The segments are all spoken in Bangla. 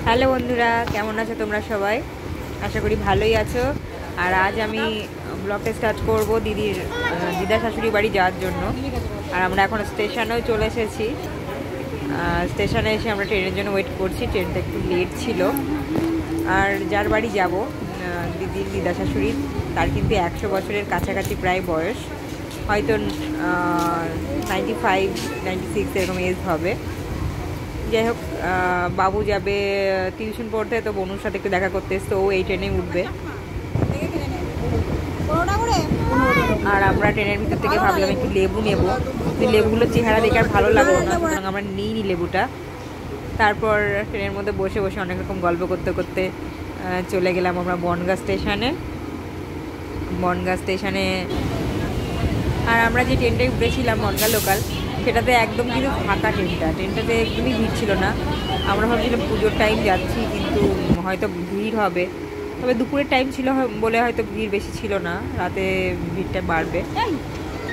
হ্যালো বন্ধুরা, কেমন আছো তোমরা সবাই? আশা করি ভালোই আছো। আর আজ আমি ব্লগটা স্টার্ট করব দিদা শাশুড়ি বাড়ি যাওয়ার জন্য। আর আমরা এখন স্টেশনেও চলে এসেছি। স্টেশনে এসে আমরা ট্রেনের জন্য ওয়েট করছি। ট্রেনটা একটু লেট ছিল। আর যার বাড়ি যাব, দিদা শাশুড়ির, তার কিন্তু 100 বছরের কাছাকাছি প্রায় বয়স, হয়তো 95-96 এরকম এজ হবে। যাই হোক, বাবু যাবে টিউশন পড়তে, তো বনুর সাথে একটু দেখা করতে এসে ও এই ট্রেনে উঠবে। আর আমরা ট্রেনের ভিতর থেকে ভাবলাম একটু লেবু নেব, কিন্তু লেবুগুলোর চেহারা দেখে আর ভালো লাগলো না, সুতরাং আমরা নিইনি লেবুটা। তারপর ট্রেনের মধ্যে বসে বসে অনেক রকম গল্প করতে করতে চলে গেলাম আমরা বনগাঁ স্টেশনে। আর আমরা যে ট্রেনটায় উঠেছিলাম বনগাঁ লোকাল, সেটাতে একদম কিন্তু ফাঁকা ট্রেনটাতে একদমই ভিড় ছিল না। আমরা ভাবছিলাম পুজোর টাইম যাচ্ছি, কিন্তু হয়তো ভিড় হবে, তবে দুপুরের টাইম ছিল বলে হয়তো ভিড় বেশি ছিল না, রাতে ভিড়টা বাড়বে।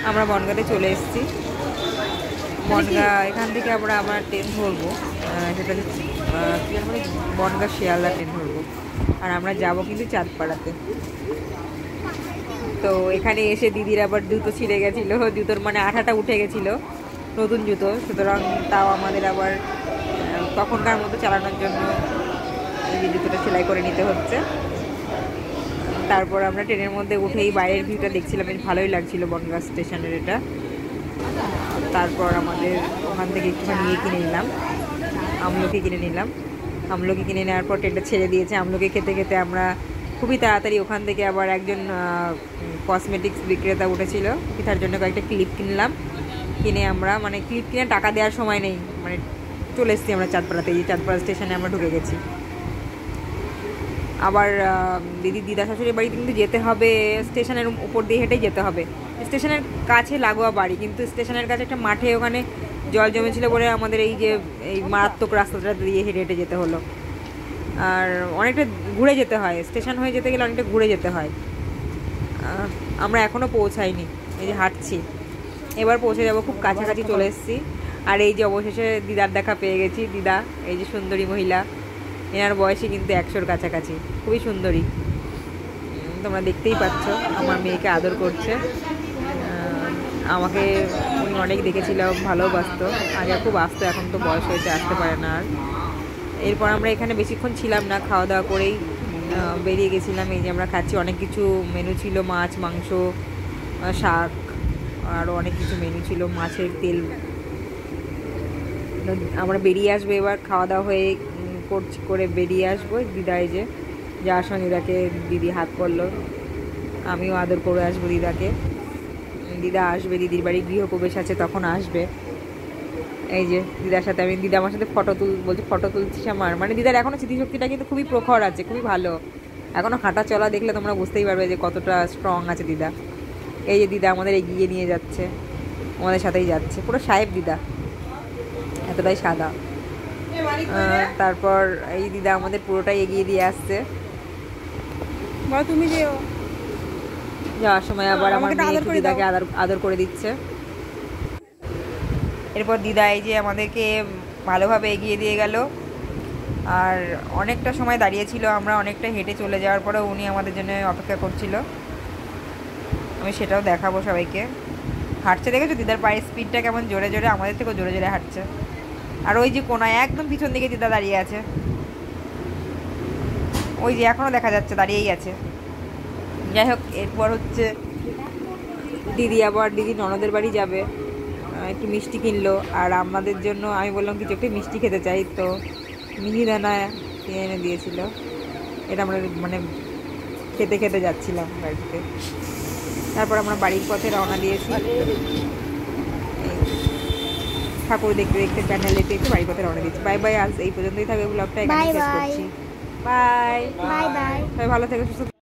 আমরা বনগাঁতে চলে এসেছি। বনগাঁ এখান থেকে আমরা ট্রেন ধরবো, সেটা বনগাঁ শিয়ালদা ট্রেন ধরবো। আর আমরা যাব কিন্তু চাঁদপাড়াতে। তো এখানে এসে দিদির আবার জুতো ছিঁড়ে গেছিলো, জুতোর মানে আঠাটা উঠে গেছিলো, নতুন জুতো, সুতরাং তাও আমাদের আবার তখনকার মতো চালানোর জন্য এই জুতোটা সেলাই করে নিতে হচ্ছে। তারপর আমরা ট্রেনের মধ্যে উঠেই বাইরের ভিউটা দেখছিলাম, বেশ ভালোই লাগছিলো বনগাঁ স্টেশনের এটা। তারপর আমাদের ওখান থেকে একটুখানি কিনে নিলাম, আমলকি কিনে নেওয়ার পর ট্রেনটা ছেড়ে দিয়েছে। আমলকি খেতে খেতে আমরা খুবই তাড়াতাড়ি ওখান থেকে আবার একজন কসমেটিক্স বিক্রেতা উঠেছিল, তার জন্য কয়েকটা ক্লিপ কিনলাম। কিনে আমরা ক্লিপ কিনে টাকা দেওয়ার সময় নেই, চলে এসেছি আমরা চাঁদপাড়াতে। চাঁদপাড়া স্টেশনে আমরা ঢুকে গেছি। আবার দিদা শাশুড়ির বাড়ি কিন্তু যেতে হবে স্টেশনের উপর দিয়ে, হেঁটেই যেতে হবে। স্টেশনের কাছে লাগোয়া বাড়ি, কিন্তু স্টেশনের কাছে একটা মাঠে ওখানে জল জমেছিল বলে আমাদের এই মারাত্মক রাস্তাটা দিয়ে হেঁটে হেঁটে যেতে হলো। আর অনেকটা ঘুরে যেতে হয়, স্টেশন হয়ে যেতে গেলে অনেকটা ঘুরে যেতে হয়। আমরা এখনও পৌঁছাইনি, এই যে হাঁটছি, এবার পৌঁছে যাব, খুব কাছাকাছি চলে এসেছি। আর এই যে অবশেষে দিদার দেখা পেয়ে গেছি। দিদা, এই যে সুন্দরী মহিলা, এনার বয়সে কিন্তু 100-র কাছাকাছি, খুবই সুন্দরী। তোমরা দেখতেই পাচ্ছ আমার মেয়েকে আদর করছে। আমাকে উনি অনেক দেখেছিলাম, ভালোবাসতো, আগে খুব আসতো, এখন তো বয়স হয়েছে, আসতে পারে না আর। এরপর আমরা এখানে বেশিক্ষণ ছিলাম না, খাওয়া দাওয়া করেই বেরিয়ে গেছিলাম। এই যে আমরা খাচ্ছি, অনেক কিছু মেনু ছিল, মাছ, মাংস, শাক, আরও অনেক কিছু মেনু ছিল, মাছের তেল। আমরা বেরিয়ে আসবো এবার, খাওয়া দাওয়া হয়ে করে বেরিয়ে আসবো। দিদা এই যে যাওয়ার সময় দিদি হাত করলো, আমিও আদর করে আসবো দিদাকে। দিদা আসবে, দিদির বাড়ি গৃহপ্রবেশ আছে, তখন আসবে। এই যে দিদার সাথে দিদা আমার সাথে ফটো তুলছিস আমার, দিদার এখনও স্মৃতিশক্তিটা কিন্তু খুবই প্রখর আছে, খুবই ভালো। এখনও হাঁটা চলা দেখলে তোমরা বুঝতেই পারবে যে কতটা স্ট্রং আছে দিদা। এই যে দিদা আমাদের এগিয়ে নিয়ে যাচ্ছে, আমাদের সাথেই যাচ্ছে, পুরো সাহেব দিদা, এতটাই সাদা। তারপর এই দিদা আমাদের পুরোটাই এগিয়ে দিয়ে আসছে। তুমি যাওয়ার সময় আবার আমার দিদাকে আদর করে দিচ্ছে। এরপর দিদা এই যে আমাদেরকে ভালোভাবে এগিয়ে দিয়ে গেল। আর অনেকটা সময় দাঁড়িয়েছিল, আমরা অনেকটা হেঁটে চলে যাওয়ার পরেও উনি আমাদের জন্য অপেক্ষা করছিল। আমি সেটাও দেখাবো সবাইকে। হাঁটছে, দেখেছো দিদার পায়ের স্পিডটা কেমন জোরে জোরে, আমাদের থেকেও জোরে জোরে হাঁটছে। আর ওই যে কোনায় একদম পিছন দিকে দিদা দাঁড়িয়ে আছে, ওই যে এখনও দেখা যাচ্ছে, দাঁড়িয়েই আছে। যাই হোক, এরপর হচ্ছে দিদি ননদের বাড়ি যাবে, একটু মিষ্টি কিনলো। আর আমাদের জন্য আমি বললাম কিছু একটু মিষ্টি খেতে চাই, তো মিহিদানা কিনে এনে দিয়েছিল। এটা আমরা খেতে খেতে যাচ্ছিলাম বাড়িতে। তারপর আমরা বাড়ির পথে রওনা দিয়েছি, ঠাকুর দেখতে দেখতে, প্যান্ডেল দেখতে দেখতে বাড়ির পথে রওনা দিয়েছি। বাই বাই, আজ এই পর্যন্তই থাকবে ব্লগটা, এখানে শেষ করছি। বাই বাই, সবাই ভালো থেকো, সুস্থ।